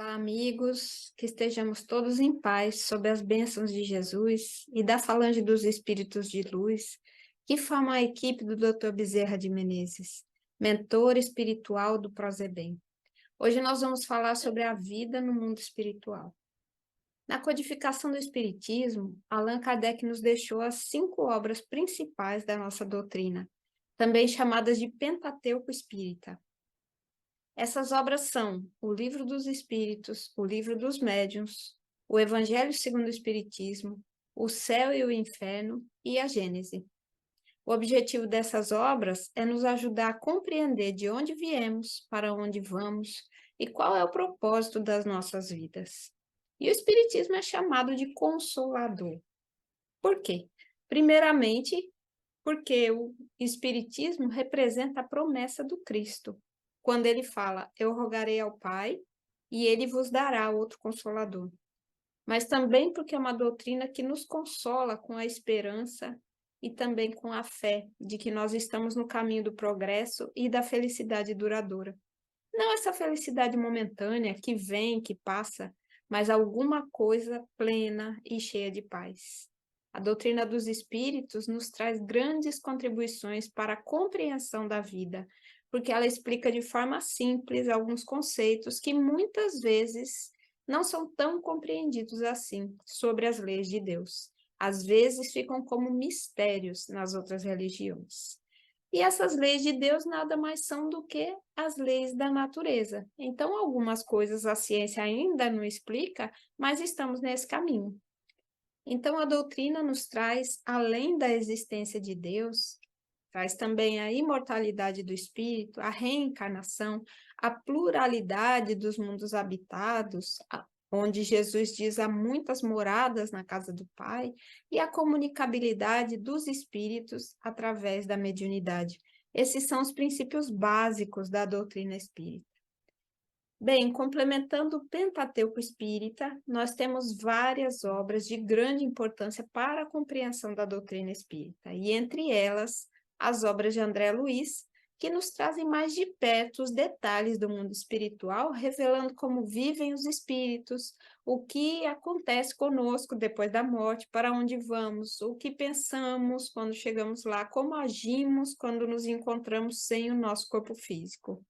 Olá, amigos, que estejamos todos em paz, sob as bênçãos de Jesus e da falange dos Espíritos de Luz, que forma a equipe do Dr. Bezerra de Menezes, mentor espiritual do Prozebem. Hoje nós vamos falar sobre a vida no mundo espiritual. Na codificação do Espiritismo, Allan Kardec nos deixou as 5 obras principais da nossa doutrina, também chamadas de Pentateuco Espírita. Essas obras são o Livro dos Espíritos, o Livro dos Médiuns, o Evangelho segundo o Espiritismo, o Céu e o Inferno e a Gênese. O objetivo dessas obras é nos ajudar a compreender de onde viemos, para onde vamos e qual é o propósito das nossas vidas. E o Espiritismo é chamado de Consolador. Por quê? Primeiramente, porque o Espiritismo representa a promessa do Cristo, quando ele fala, eu rogarei ao Pai e ele vos dará outro Consolador. Mas também porque é uma doutrina que nos consola com a esperança e também com a fé de que nós estamos no caminho do progresso e da felicidade duradoura. Não essa felicidade momentânea que vem, que passa, mas alguma coisa plena e cheia de paz. A doutrina dos espíritos nos traz grandes contribuições para a compreensão da vida, porque ela explica de forma simples alguns conceitos que muitas vezes não são tão compreendidos assim sobre as leis de Deus. Às vezes ficam como mistérios nas outras religiões. E essas leis de Deus nada mais são do que as leis da natureza. Então, algumas coisas a ciência ainda não explica, mas estamos nesse caminho. Então, a doutrina nos traz, além da existência de Deus, traz também a imortalidade do espírito, a reencarnação, a pluralidade dos mundos habitados, onde Jesus diz há muitas moradas na casa do Pai, e a comunicabilidade dos espíritos através da mediunidade. Esses são os princípios básicos da doutrina espírita. Bem, complementando o Pentateuco Espírita, nós temos várias obras de grande importância para a compreensão da doutrina espírita, e entre elas, as obras de André Luiz, que nos trazem mais de perto os detalhes do mundo espiritual, revelando como vivem os espíritos, o que acontece conosco depois da morte, para onde vamos, o que pensamos quando chegamos lá, como agimos quando nos encontramos sem o nosso corpo físico.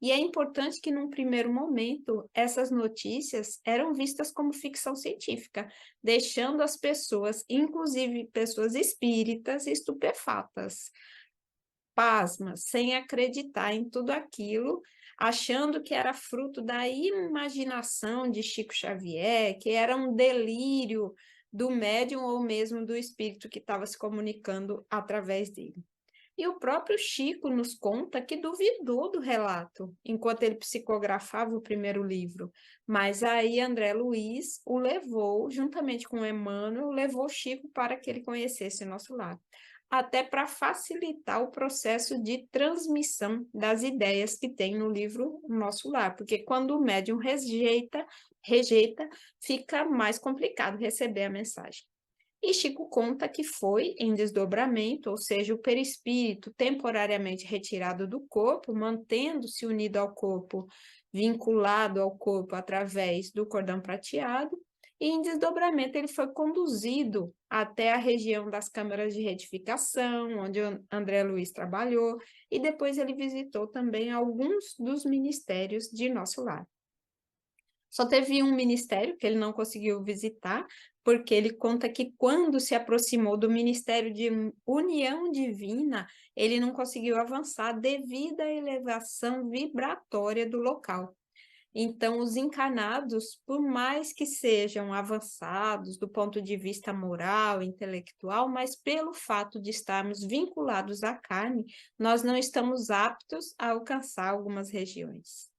E é importante que, num primeiro momento, essas notícias eram vistas como ficção científica, deixando as pessoas, inclusive pessoas espíritas, estupefatas, pasmas, sem acreditar em tudo aquilo, achando que era fruto da imaginação de Chico Xavier, que era um delírio do médium ou mesmo do espírito que estava se comunicando através dele. E o próprio Chico nos conta que duvidou do relato, enquanto ele psicografava o primeiro livro. Mas aí André Luiz o levou, juntamente com Emmanuel, levou Chico para que ele conhecesse nosso lar, até para facilitar o processo de transmissão das ideias que tem no livro Nosso Lar, porque quando o médium rejeita, fica mais complicado receber a mensagem. E Chico conta que foi em desdobramento, ou seja, o perispírito temporariamente retirado do corpo, mantendo-se unido ao corpo, vinculado ao corpo através do cordão prateado, e em desdobramento ele foi conduzido até a região das câmaras de retificação, onde André Luiz trabalhou, e depois ele visitou também alguns dos ministérios de Nosso Lar. Só teve um ministério que ele não conseguiu visitar, porque ele conta que quando se aproximou do Ministério de União Divina, ele não conseguiu avançar devido à elevação vibratória do local. Então, os encarnados, por mais que sejam avançados do ponto de vista moral, intelectual, mas pelo fato de estarmos vinculados à carne, nós não estamos aptos a alcançar algumas regiões.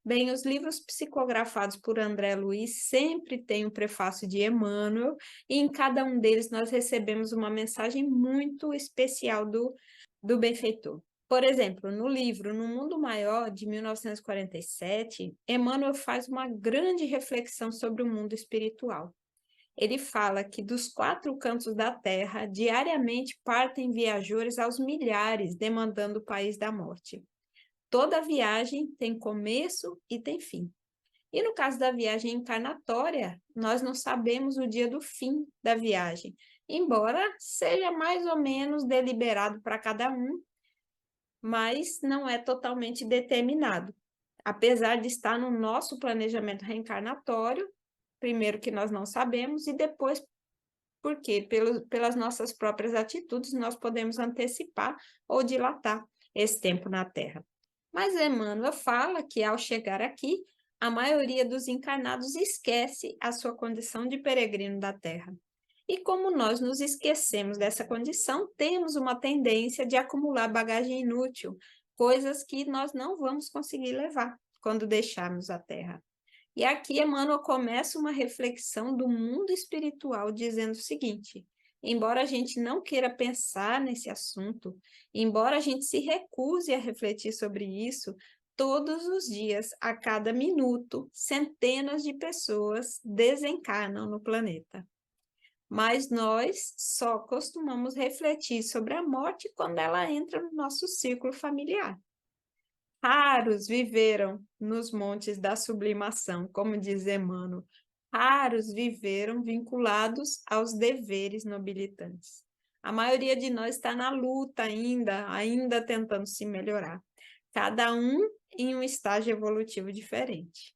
Bem, os livros psicografados por André Luiz sempre têm um prefácio de Emmanuel, e em cada um deles nós recebemos uma mensagem muito especial do benfeitor. Por exemplo, no livro No Mundo Maior, de 1947, Emmanuel faz uma grande reflexão sobre o mundo espiritual. Ele fala que dos 4 cantos da Terra, diariamente partem viajores aos milhares, demandando o país da morte. Toda viagem tem começo e tem fim. E no caso da viagem encarnatória, nós não sabemos o dia do fim da viagem, embora seja mais ou menos deliberado para cada um, mas não é totalmente determinado. Apesar de estar no nosso planejamento reencarnatório, primeiro que nós não sabemos, e depois porque pelas nossas próprias atitudes nós podemos antecipar ou dilatar esse tempo na Terra. Mas Emmanuel fala que ao chegar aqui, a maioria dos encarnados esquece a sua condição de peregrino da Terra. E como nós nos esquecemos dessa condição, temos uma tendência de acumular bagagem inútil, coisas que nós não vamos conseguir levar quando deixarmos a Terra. E aqui Emmanuel começa uma reflexão do mundo espiritual, dizendo o seguinte: embora a gente não queira pensar nesse assunto, embora a gente se recuse a refletir sobre isso, todos os dias, a cada minuto, centenas de pessoas desencarnam no planeta. Mas nós só costumamos refletir sobre a morte quando ela entra no nosso círculo familiar. Raros viveram nos montes da sublimação, como diz Emmanuel. Raros viveram vinculados aos deveres nobilitantes. A maioria de nós está na luta ainda tentando se melhorar. Cada um em um estágio evolutivo diferente.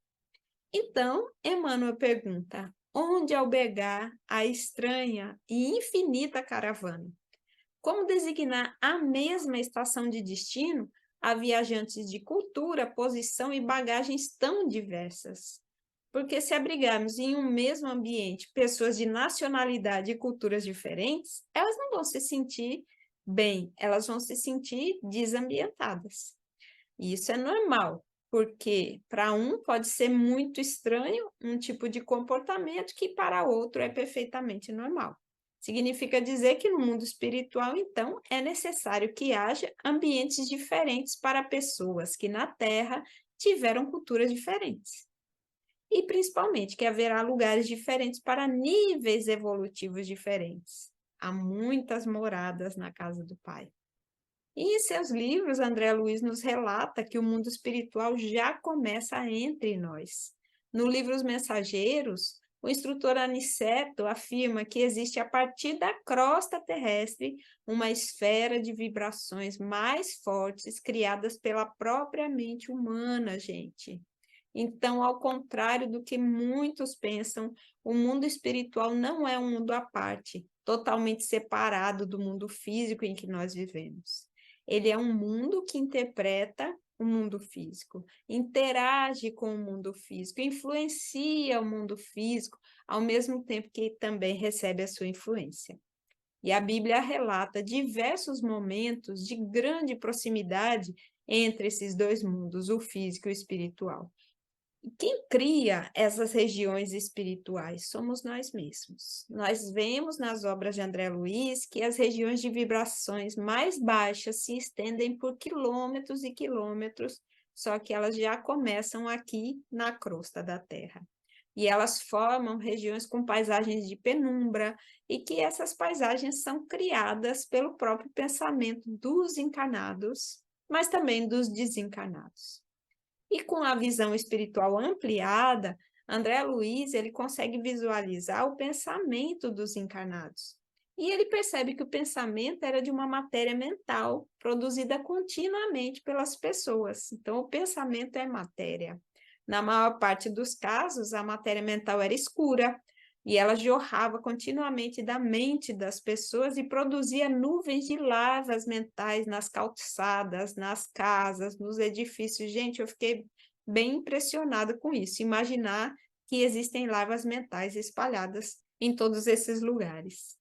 Então, Emmanuel pergunta: onde albergar a estranha e infinita caravana? Como designar a mesma estação de destino a viajantes de cultura, posição e bagagens tão diversas? Porque se abrigarmos em um mesmo ambiente pessoas de nacionalidade e culturas diferentes, elas não vão se sentir bem, elas vão se sentir desambientadas. E isso é normal, porque para um pode ser muito estranho um tipo de comportamento que para outro é perfeitamente normal. Significa dizer que no mundo espiritual, então, é necessário que haja ambientes diferentes para pessoas que na Terra tiveram culturas diferentes. E principalmente que haverá lugares diferentes para níveis evolutivos diferentes. Há muitas moradas na casa do Pai. E em seus livros, André Luiz nos relata que o mundo espiritual já começa entre nós. No livro Os Mensageiros, o instrutor Aniceto afirma que existe a partir da crosta terrestre uma esfera de vibrações mais fortes criadas pela própria mente humana, gente. Então, ao contrário do que muitos pensam, o mundo espiritual não é um mundo à parte, totalmente separado do mundo físico em que nós vivemos. Ele é um mundo que interpreta o mundo físico, interage com o mundo físico, influencia o mundo físico, ao mesmo tempo que também recebe a sua influência. E a Bíblia relata diversos momentos de grande proximidade entre esses dois mundos, o físico e o espiritual. Quem cria essas regiões espirituais somos nós mesmos. Nós vemos nas obras de André Luiz que as regiões de vibrações mais baixas se estendem por quilômetros e quilômetros, só que elas já começam aqui na crosta da Terra. E elas formam regiões com paisagens de penumbra, e que essas paisagens são criadas pelo próprio pensamento dos encarnados, mas também dos desencarnados. E com a visão espiritual ampliada, André Luiz ele consegue visualizar o pensamento dos encarnados. E ele percebe que o pensamento era de uma matéria mental produzida continuamente pelas pessoas. Então, o pensamento é matéria. Na maior parte dos casos, a matéria mental era escura, e ela jorrava continuamente da mente das pessoas e produzia nuvens de lavas mentais nas calçadas, nas casas, nos edifícios. Gente, eu fiquei bem impressionada com isso. Imaginar que existem lavas mentais espalhadas em todos esses lugares.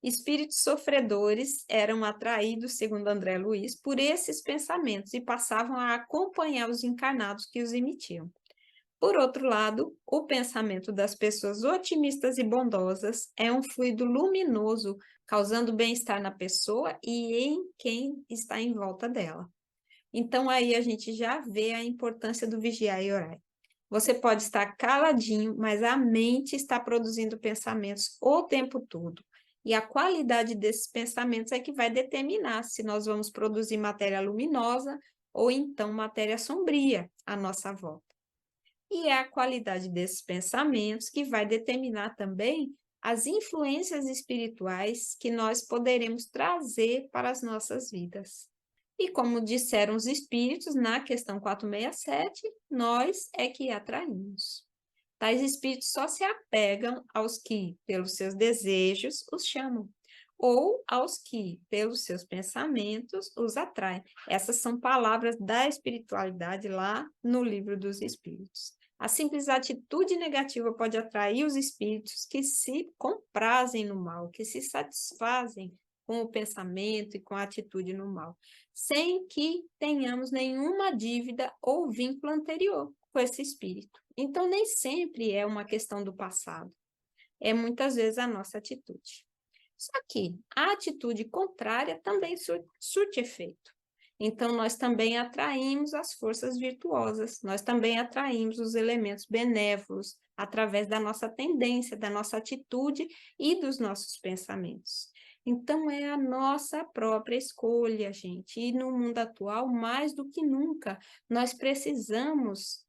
Espíritos sofredores eram atraídos, segundo André Luiz, por esses pensamentos e passavam a acompanhar os encarnados que os emitiam. Por outro lado, o pensamento das pessoas otimistas e bondosas é um fluido luminoso, causando bem-estar na pessoa e em quem está em volta dela. Então, aí a gente já vê a importância do vigiar e orar. Você pode estar caladinho, mas a mente está produzindo pensamentos o tempo todo. E a qualidade desses pensamentos é que vai determinar se nós vamos produzir matéria luminosa ou então matéria sombria à nossa volta. E é a qualidade desses pensamentos que vai determinar também as influências espirituais que nós poderemos trazer para as nossas vidas. E como disseram os espíritos na questão 467, nós é que atraímos. Tais espíritos só se apegam aos que, pelos seus desejos, os chamam, ou aos que, pelos seus pensamentos, os atraem. Essas são palavras da espiritualidade lá no Livro dos Espíritos. A simples atitude negativa pode atrair os espíritos que se comprazem no mal, que se satisfazem com o pensamento e com a atitude no mal, sem que tenhamos nenhuma dívida ou vínculo anterior com esse espírito. Então, nem sempre é uma questão do passado, é muitas vezes a nossa atitude. Só que a atitude contrária também surte efeito. Então, nós também atraímos as forças virtuosas, nós também atraímos os elementos benévolos através da nossa tendência, da nossa atitude e dos nossos pensamentos. Então, é a nossa própria escolha, gente. E no mundo atual, mais do que nunca, nós precisamos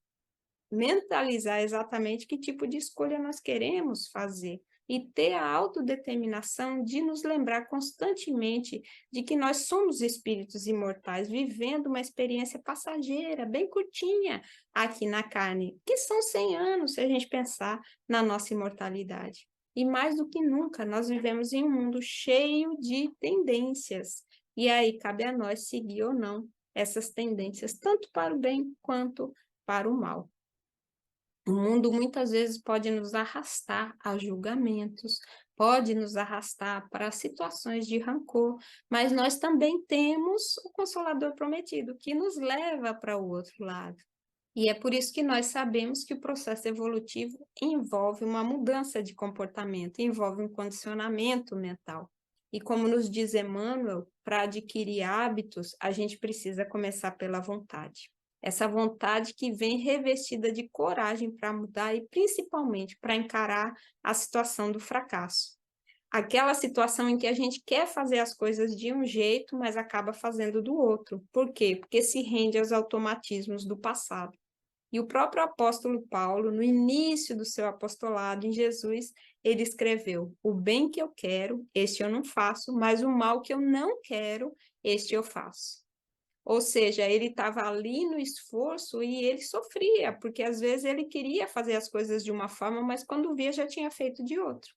mentalizar exatamente que tipo de escolha nós queremos fazer e ter a autodeterminação de nos lembrar constantemente de que nós somos espíritos imortais, vivendo uma experiência passageira, bem curtinha aqui na carne, que são 100 anos, se a gente pensar na nossa imortalidade. E mais do que nunca, nós vivemos em um mundo cheio de tendências, e aí cabe a nós seguir ou não essas tendências, tanto para o bem quanto para o mal. O mundo muitas vezes pode nos arrastar a julgamentos, pode nos arrastar para situações de rancor, mas nós também temos o Consolador prometido, que nos leva para o outro lado. E é por isso que nós sabemos que o processo evolutivo envolve uma mudança de comportamento, envolve um condicionamento mental. E como nos diz Emmanuel, para adquirir hábitos, a gente precisa começar pela vontade. Essa vontade que vem revestida de coragem para mudar e principalmente para encarar a situação do fracasso. Aquela situação em que a gente quer fazer as coisas de um jeito, mas acaba fazendo do outro. Por quê? Porque se rende aos automatismos do passado. E o próprio apóstolo Paulo, no início do seu apostolado em Jesus, ele escreveu: o bem que eu quero, este eu não faço, mas o mal que eu não quero, este eu faço. Ou seja, ele estava ali no esforço e ele sofria, porque às vezes ele queria fazer as coisas de uma forma, mas quando via já tinha feito de outra.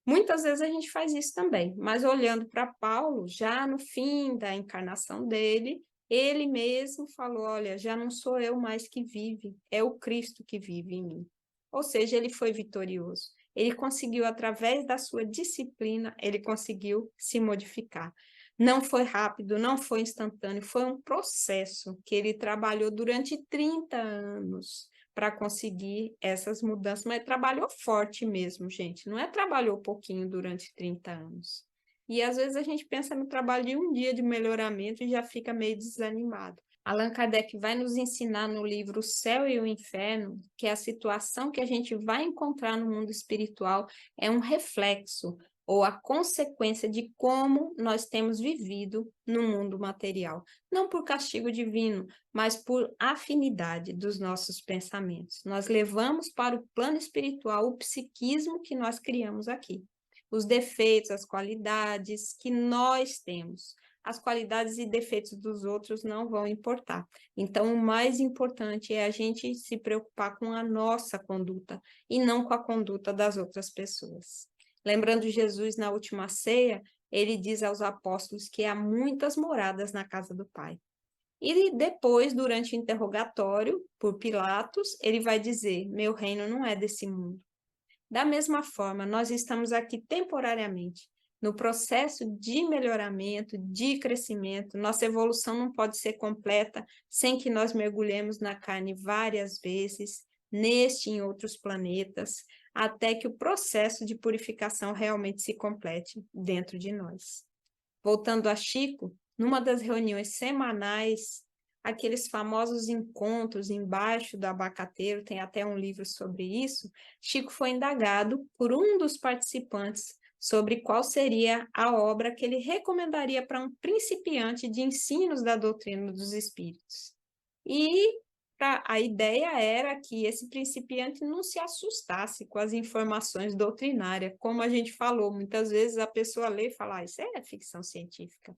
Muitas vezes a gente faz isso também, mas olhando para Paulo, já no fim da encarnação dele, ele mesmo falou: olha, já não sou eu mais que vive, é o Cristo que vive em mim. Ou seja, ele foi vitorioso. Ele conseguiu, através da sua disciplina, ele conseguiu se modificar. Não foi rápido, não foi instantâneo, foi um processo que ele trabalhou durante 30 anos para conseguir essas mudanças, mas trabalhou forte mesmo, gente. Não é trabalhou pouquinho durante 30 anos. E às vezes a gente pensa no trabalho de um dia de melhoramento e já fica meio desanimado. Allan Kardec vai nos ensinar no livro O Céu e o Inferno que a situação que a gente vai encontrar no mundo espiritual é um reflexo ou a consequência de como nós temos vivido no mundo material. Não por castigo divino, mas por afinidade dos nossos pensamentos. Nós levamos para o plano espiritual o psiquismo que nós criamos aqui. Os defeitos, as qualidades que nós temos. As qualidades e defeitos dos outros não vão importar. Então, o mais importante é a gente se preocupar com a nossa conduta e não com a conduta das outras pessoas. Lembrando Jesus na última ceia, ele diz aos apóstolos que há muitas moradas na casa do Pai. E depois, durante o interrogatório por Pilatos, ele vai dizer: meu reino não é desse mundo. Da mesma forma, nós estamos aqui temporariamente, no processo de melhoramento, de crescimento. Nossa evolução não pode ser completa sem que nós mergulhemos na carne várias vezes, neste e em outros planetas, até que o processo de purificação realmente se complete dentro de nós. Voltando a Chico, numa das reuniões semanais, aqueles famosos encontros embaixo do abacateiro, tem até um livro sobre isso, Chico foi indagado por um dos participantes sobre qual seria a obra que ele recomendaria para um principiante de ensinos da doutrina dos espíritos. E A ideia era que esse principiante não se assustasse com as informações doutrinárias, como a gente falou, muitas vezes a pessoa lê e fala, isso é ficção científica.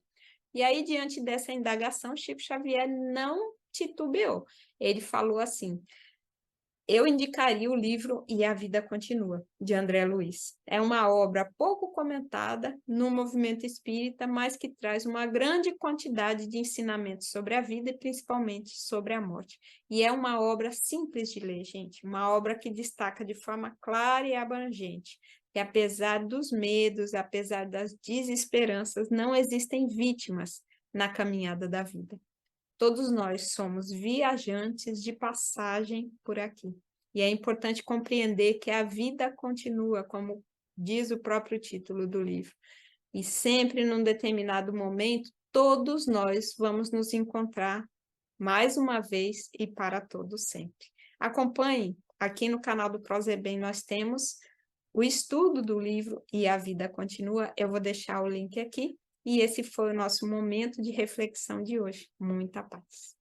E aí, diante dessa indagação, Chico Xavier não titubeou. Ele falou assim, eu indicaria o livro E a Vida Continua, de André Luiz. É uma obra pouco comentada no movimento espírita, mas que traz uma grande quantidade de ensinamentos sobre a vida e principalmente sobre a morte. E é uma obra simples de ler, gente, uma obra que destaca de forma clara e abrangente que apesar dos medos, apesar das desesperanças, não existem vítimas na caminhada da vida. Todos nós somos viajantes de passagem por aqui. E é importante compreender que a vida continua, como diz o próprio título do livro. E sempre, num determinado momento, todos nós vamos nos encontrar mais uma vez e para todo sempre. Acompanhe, aqui no canal do Prozebem nós temos o estudo do livro E a Vida Continua. Eu vou deixar o link aqui. E esse foi o nosso momento de reflexão de hoje. Muita paz.